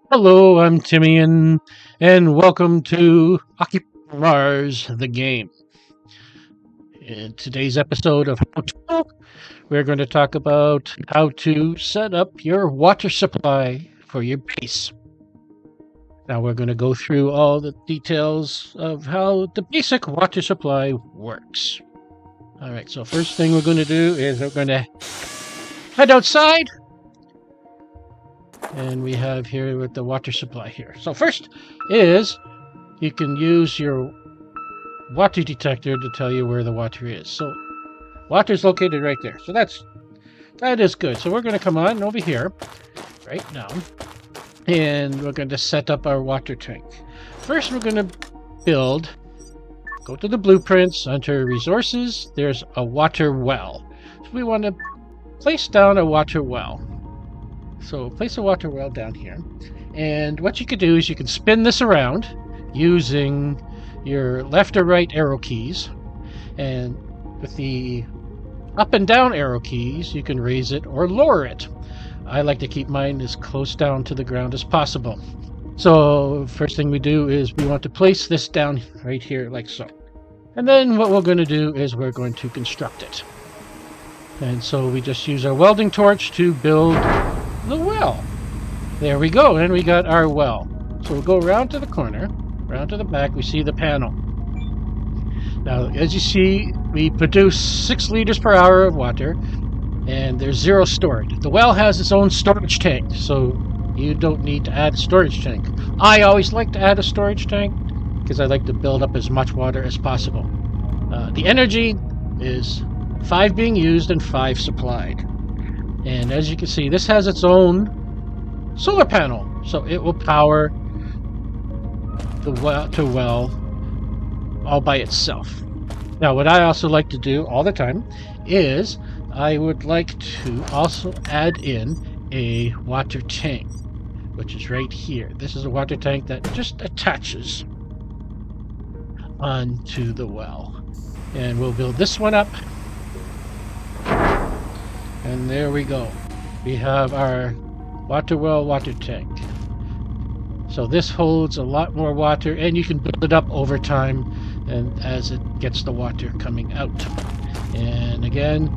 Hello, I'm Timian, and welcome to Occupy Mars, the game. In today's episode of How To, we're going to talk about how to set up your water supply for your base. Now, we're going to go through all the details of how the basic water supply works. All right, so first thing we're going to do is we're going to head outside. And we have here with the water supply here. So first is you can use your water detector to tell you where the water is. So water is located right there. So that is good. So we're going to come on over here right now, and we're going to set up our water tank. First, we're going to go to the blueprints, under resources, there's a water well. So we want to place down a water well. So place a water well down here. And what you can do is you can spin this around using your left or right arrow keys. And with the up and down arrow keys, you can raise it or lower it. I like to keep mine as close down to the ground as possible. So first thing we do is we want to place this down right here like so. And then what we're going to do is we're going to construct it. And so we just use our welding torch to build the well. There we go, and we got our well. So we'll go around to the corner, around to the back, we see the panel. Now, as you see, we produce 6 liters per hour of water, and there's 0 stored. The well has its own storage tank, so you don't need to add a storage tank. I always like to add a storage tank, because I like to build up as much water as possible. The energy is 5 being used and 5 supplied. And as you can see, this has its own solar panel, so it will power the well all by itself. Now, what I also like to do all the time is I would like to also add in a water tank, which is right here. This is a water tank that just attaches onto the well. And we'll build this one up. And there we go. We have our water well water tank. So this holds a lot more water, and you can build it up over time and as it gets the water coming out. And again,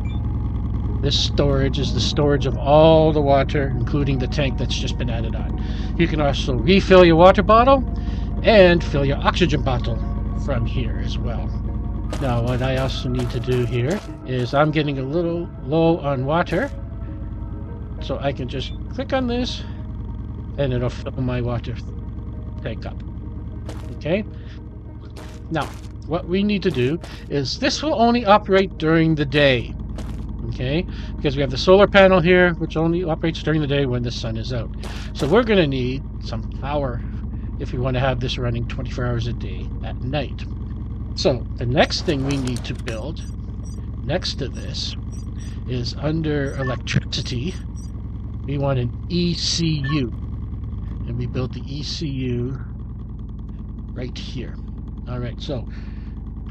this storage is the storage of all the water, including the tank that's just been added on. You can also refill your water bottle and fill your oxygen bottle from here as well. Now, what I also need to do here is I'm getting a little low on water, so I can just click on this and it'll fill my water tank up. Okay? Now, what we need to do is this will only operate during the day. Okay? Because we have the solar panel here, which only operates during the day when the sun is out. So we're going to need some power if we want to have this running 24 hours a day at night. So the next thing we need to build next to this is under electricity. We want an ECU, and we built the ECU right here. All right, so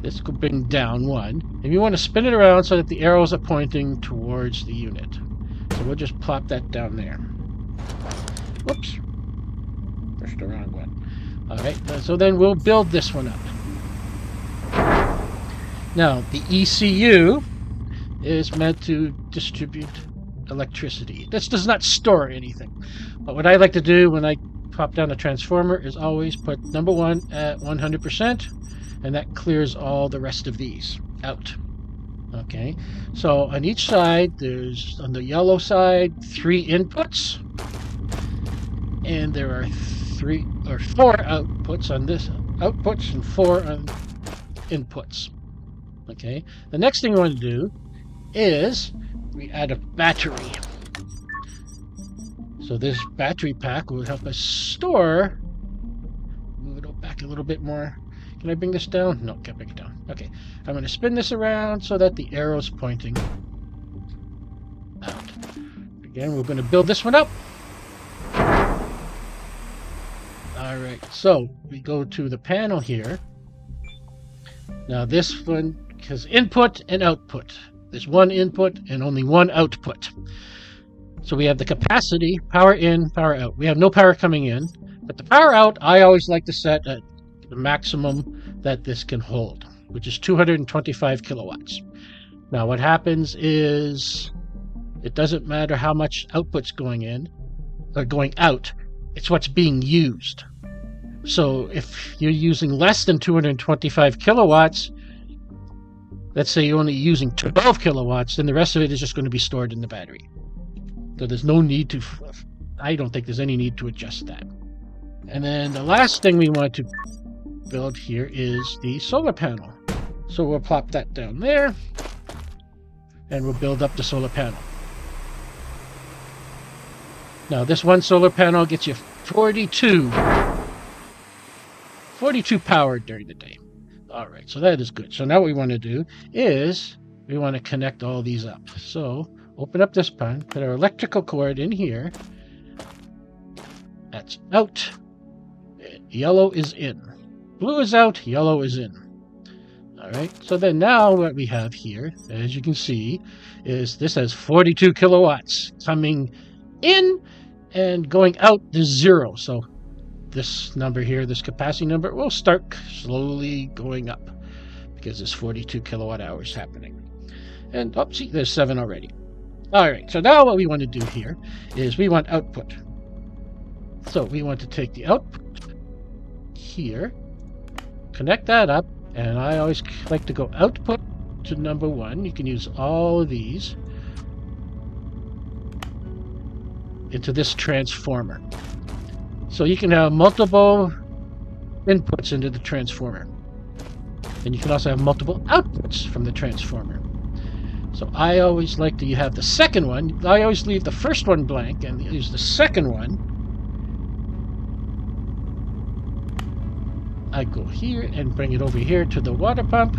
this could bring down one, and we want to spin it around so that the arrows are pointing towards the unit. So we'll just plop that down there. Whoops, pushed the wrong one. All right, so then we'll build this one up. Now, the ECU is meant to distribute electricity. This does not store anything. But what I like to do when I pop down a transformer is always put number 1 at 100%, and that clears all the rest of these out. Okay, so on each side, there's, on the yellow side, 3 inputs, and there are 3 or 4 outputs on this, outputs, and 4 on inputs. Okay, the next thing we want to do is we add a battery. So this battery pack will help us store. Move it back a little bit more. Can I bring this down? No, can't bring it down. Okay, I'm going to spin this around so that the arrow's pointing out. Again, we're going to build this one up. Alright, so we go to the panel here. Now this one has input and output. There's one input and only one output. So we have the capacity, power in, power out. We have no power coming in, but the power out, I always like to set at the maximum that this can hold, which is 225 kilowatts. Now what happens is it doesn't matter how much output's going in or going out, it's what's being used. So if you're using less than 225 kilowatts, let's say you're only using 12 kilowatts, then the rest of it is just going to be stored in the battery. So there's no need to, I don't think there's any need to adjust that. And then the last thing we want to build here is the solar panel. So we'll plop that down there, and we'll build up the solar panel. Now this one solar panel gets you 42 power during the day. All right, so that is good. So now what we want to do is we want to connect all these up. So open up this pan, put our electrical cord in here. That's out. Yellow is in. Blue is out, yellow is in. All right, so then now what we have here, as you can see, is this has 42 kilowatts coming in and going out is 0. So this number here, this capacity number, will start slowly going up because there's 42 kilowatt hours happening. And oh, see, there's 7 already. All right, so now what we want to do here is we want output. So we want to take the output here, connect that up, and I always like to go output to number 1. You can use all of these into this transformer. So you can have multiple inputs into the transformer. And you can also have multiple outputs from the transformer. So I always like to have the second one. I always leave the first one blank and use the second one. I go here and bring it over here to the water pump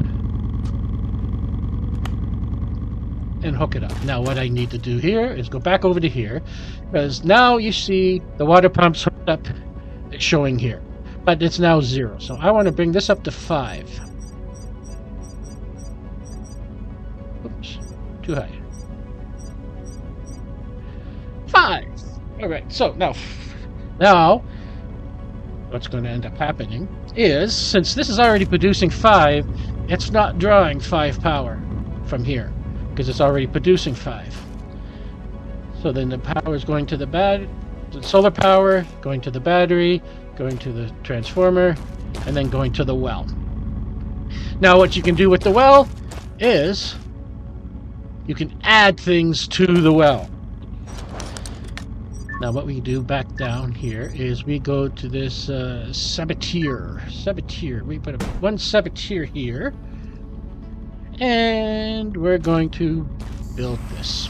and hook it up. Now what I need to do here is go back over to here, because now you see the water pump's hooked up, it's showing here, but it's now 0. So I want to bring this up to 5. Oops, too high. 5. All right, so now what's going to end up happening is, since this is already producing 5, it's not drawing 5 power from here because it's already producing 5. So then the power is going to the solar power, going to the battery, going to the transformer, and then going to the well. Now what you can do with the well is you can add things to the well. Now what we do back down here is we go to this Sabatier. We put one Sabatier here, and we're going to build this.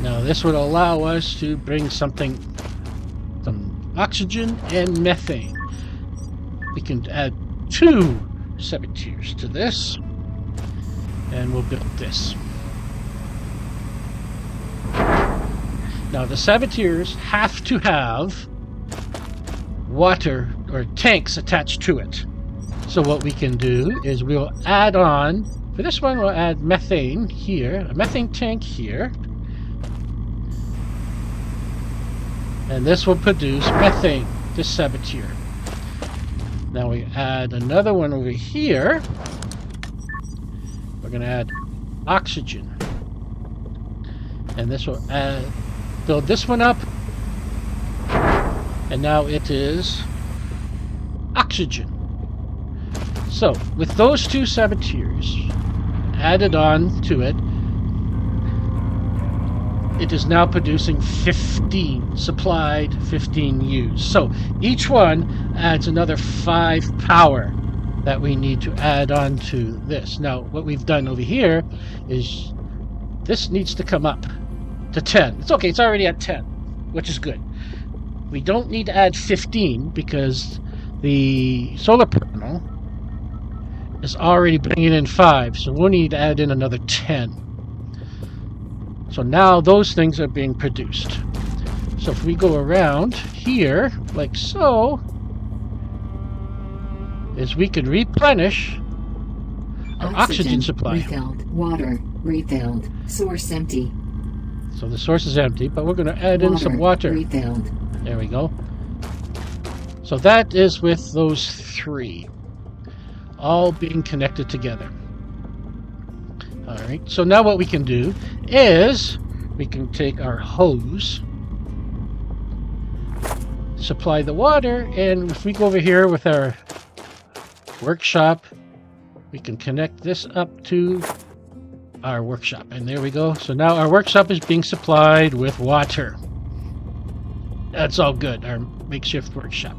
Now this would allow us to bring some oxygen and methane. We can add 2 Sabatiers to this, and we'll build this. Now the Sabatiers have to have water or tanks attached to it. So what we can do is we'll add on, for this one we'll add methane here, a methane tank here. And this will produce methane, this Sabatier. Now we add another one over here. We're going to add oxygen. And this will build this one up. And now it is oxygen. So with those 2 Sabatiers added on to it, it is now producing 15 supplied, 15 used. So each one adds another 5 power that we need to add on to this. Now what we've done over here is this needs to come up to 10. It's okay, it's already at 10, which is good. We don't need to add 15 because the solar panel is already bringing in 5, so we'll need to add in another 10. So now those things are being produced. So if we go around here, like so, is we can replenish our oxygen supply. Refilled. Water Refilled. Source empty. So the source is empty, but we're going to add in some water. Refilled. There we go. So that is with those three, all being connected together. All right, so now what we can do is we can take our hose, supply the water, and if we go over here with our workshop, we can connect this up to our workshop, and there we go. So now our workshop is being supplied with water. That's all good, our makeshift workshop.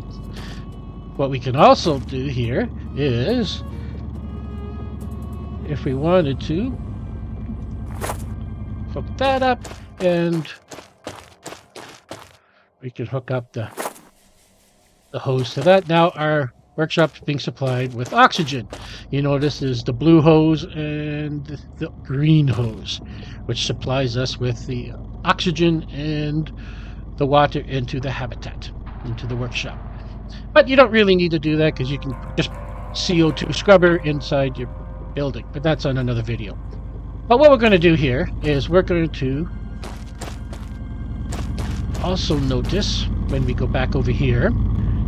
What we can also do here is, if we wanted to, hook that up, and we can hook up the hose to that. Now our workshop is being supplied with oxygen. You notice there's the blue hose and the green hose, which supplies us with the oxygen and the water into the habitat, into the workshop. But you don't really need to do that because you can just CO2 scrubber inside your building, but that's on another video. But what we're going to do here is we're going to also notice when we go back over here,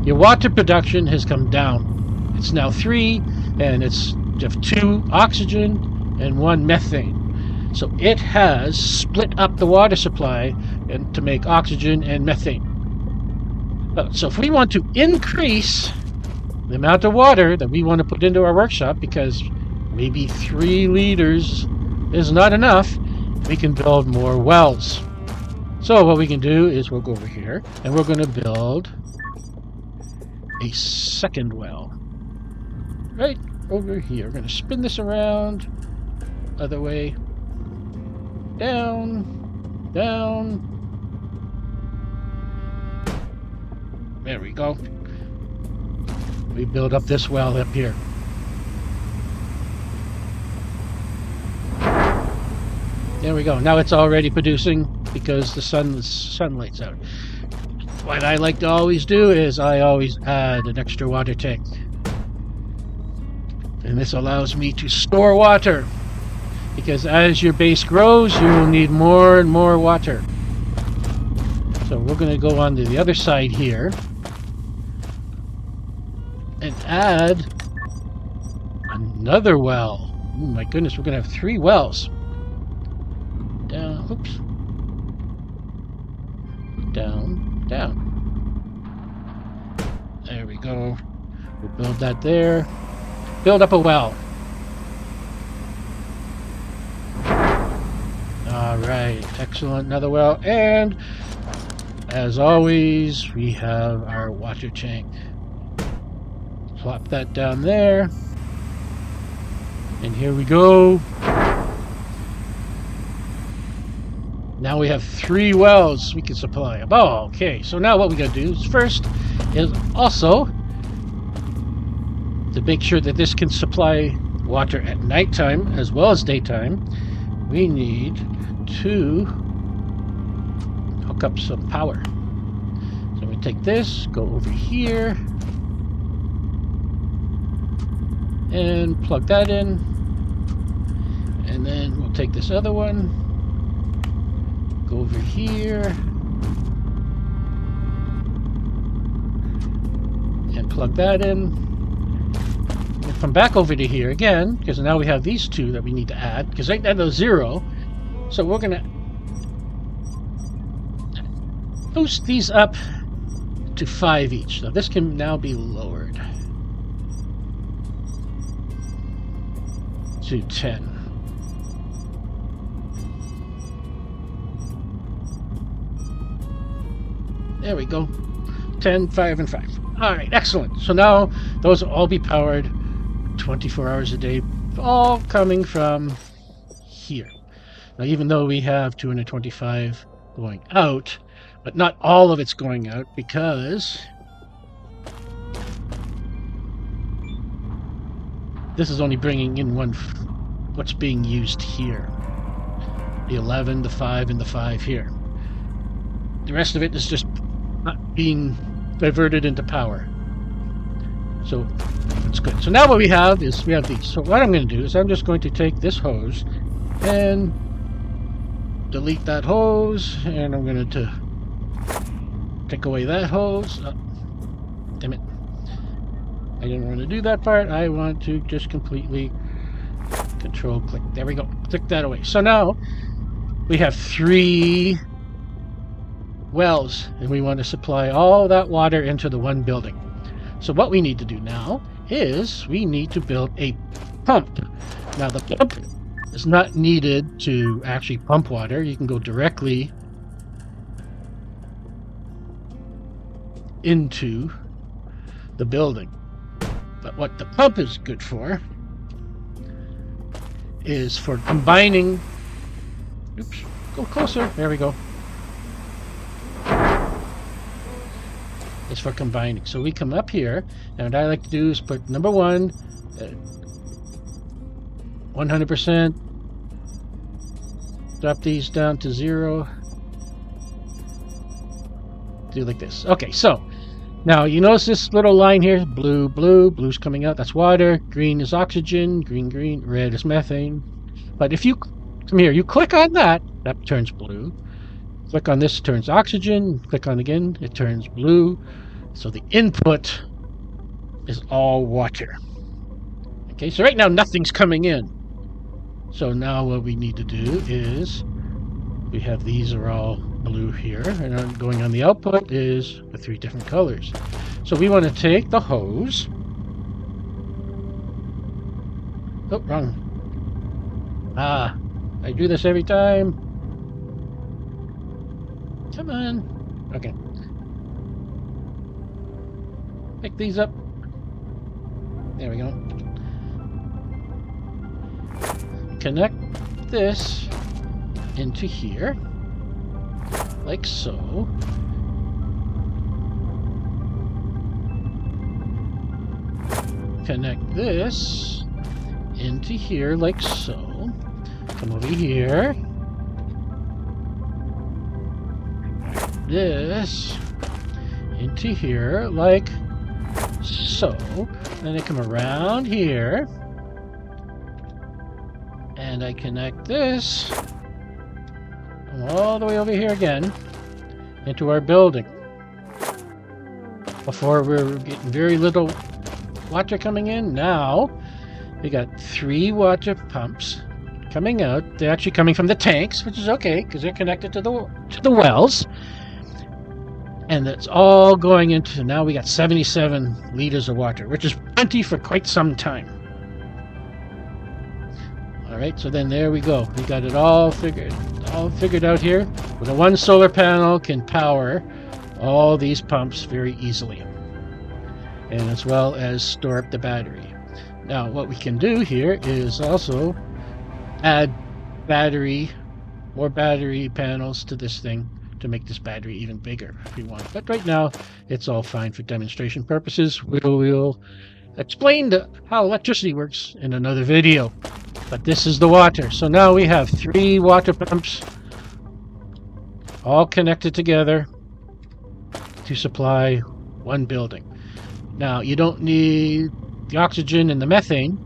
your water production has come down. It's now 3, and you have 2 oxygen and 1 methane. So it has split up the water supply to make oxygen and methane. So if we want to increase the amount of water that we want to put into our workshop, because maybe 3 liters is not enough, we can build more wells. So what we can do is we'll go over here and we're going to build a second well right over here. We're going to spin this around, other way, down, down. There we go. We build up this well up here. There we go. Now it's already producing because the sunlight's out. What I like to always do is I always add an extra water tank. And this allows me to store water, because as your base grows, you will need more and more water. So we're going to go on to the other side here and add another well. Oh my goodness, we're going to have 3 wells. Down, oops. Down, down. There we go. We'll build that there. Build up a well. Alright, excellent. Another well. And as always, we have our water tank. Plop that down there. And here we go. Now we have 3 wells we can supply. Oh, okay. So now what we gotta do is first is also to make sure that this can supply water at nighttime as well as daytime. We need to hook up some power. So we take this, go over here, and plug that in. And then we'll take this other one, go over here, and plug that in. And come back over to here again, because now we have these 2 that we need to add, because right now there's 0. So we're going to boost these up to 5 each. So this can now be lowered to 10. There we go. 10, 5, and 5. Alright, excellent. So now those will all be powered 24 hours a day, all coming from here. Now, even though we have 225 going out, but not all of it's going out, because this is only bringing in what's being used here. The 11, the 5, and the 5 here. The rest of it is just not being diverted into power. So that's good. So now what we have is we have these. So what I'm going to do is I'm just going to take this hose and delete that hose, and I'm going to take away that hose. Oh, damn it. I didn't want to do that part. I want to just completely control click. There we go. Click that away. So now we have 3 wells, and we want to supply all that water into the one building. So what we need to do now is we need to build a pump. Now the pump is not needed to actually pump water. You can go directly into the building. But what the pump is good for is for combining. Oops, go closer. There we go. It's for combining. So we come up here, and what I like to do is put number 1, 100%. Drop these down to 0. Do like this. Okay, so now you notice this little line here, blue, blue, blue's coming out, that's water, green is oxygen, green, green, red is methane. But if you come here, you click on that, that turns blue. Click on this, it turns oxygen. Click on it again, it turns blue. So the input is all water. Okay, so right now nothing's coming in. So now what we need to do is, we have these are all blue here, and going on the output is the 3 different colors. So we want to take the hose. Oh, wrong. Ah, I do this every time. Come on. Okay. Pick these up. There we go. Connect this into here, like so. Connect this into here, like so. Come over here. This into here, like so. Then I come around here, and I connect this all the way over here again into our building. Before we were getting very little water coming in. Now we got 3 water pumps coming out. They're actually coming from the tanks, which is okay because they're connected to the wells. And that's all going into, now we got 77 liters of water, which is plenty for quite some time. Alright, so then there we go. We got it all figured out here. With a 1 solar panel can power all these pumps very easily. And as well as store up the battery. Now what we can do here is also add more battery panels to this thing to make this battery even bigger if we want. But right now it's all fine for demonstration purposes. We'll explain how electricity works in another video. But this is the water. So now we have 3 water pumps all connected together to supply one building. Now you don't need the oxygen and the methane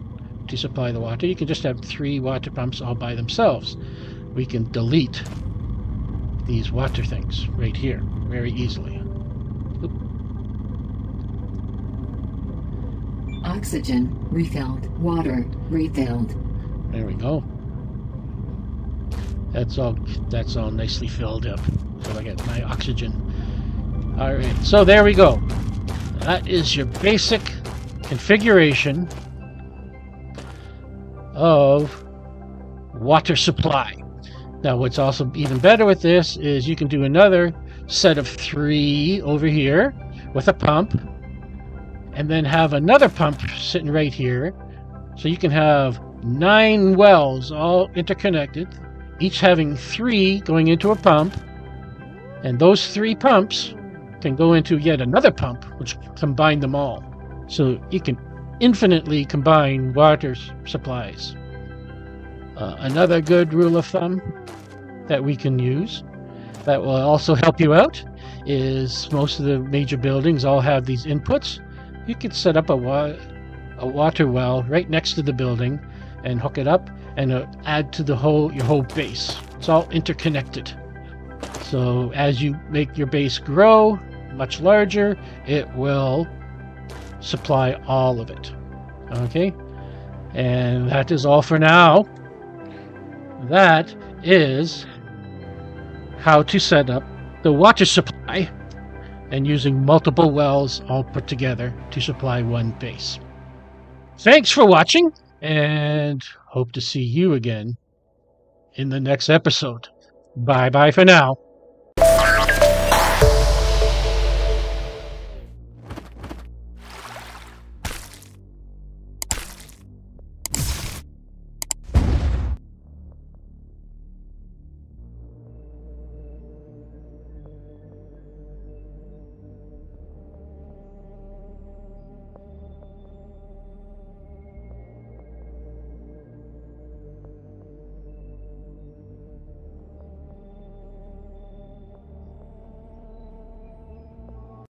to supply the water. You can just have 3 water pumps all by themselves. We can delete these water things right here very easily. Oop. Oxygen refilled. Water refilled. There we go. That's all nicely filled up. So I got my oxygen. Alright, so there we go. That is your basic configuration of water supply. Now what's also even better with this is you can do another set of 3 over here with a pump, and then have another pump sitting right here. So you can have 9 wells all interconnected, each having 3 going into a pump, and those 3 pumps can go into yet another pump which combine them all. So you can infinitely combine water supplies. Another good rule of thumb that we can use that will also help you out is most of the major buildings all have these inputs. You could set up a water well right next to the building and hook it up and add to your whole base. It's all interconnected. So as you make your base grow much larger, it will supply all of it. Okay, and that is all for now. That is how to set up the water supply and using multiple wells all put together to supply one base. Thanks for watching, and hope to see you again in the next episode. Bye-bye for now.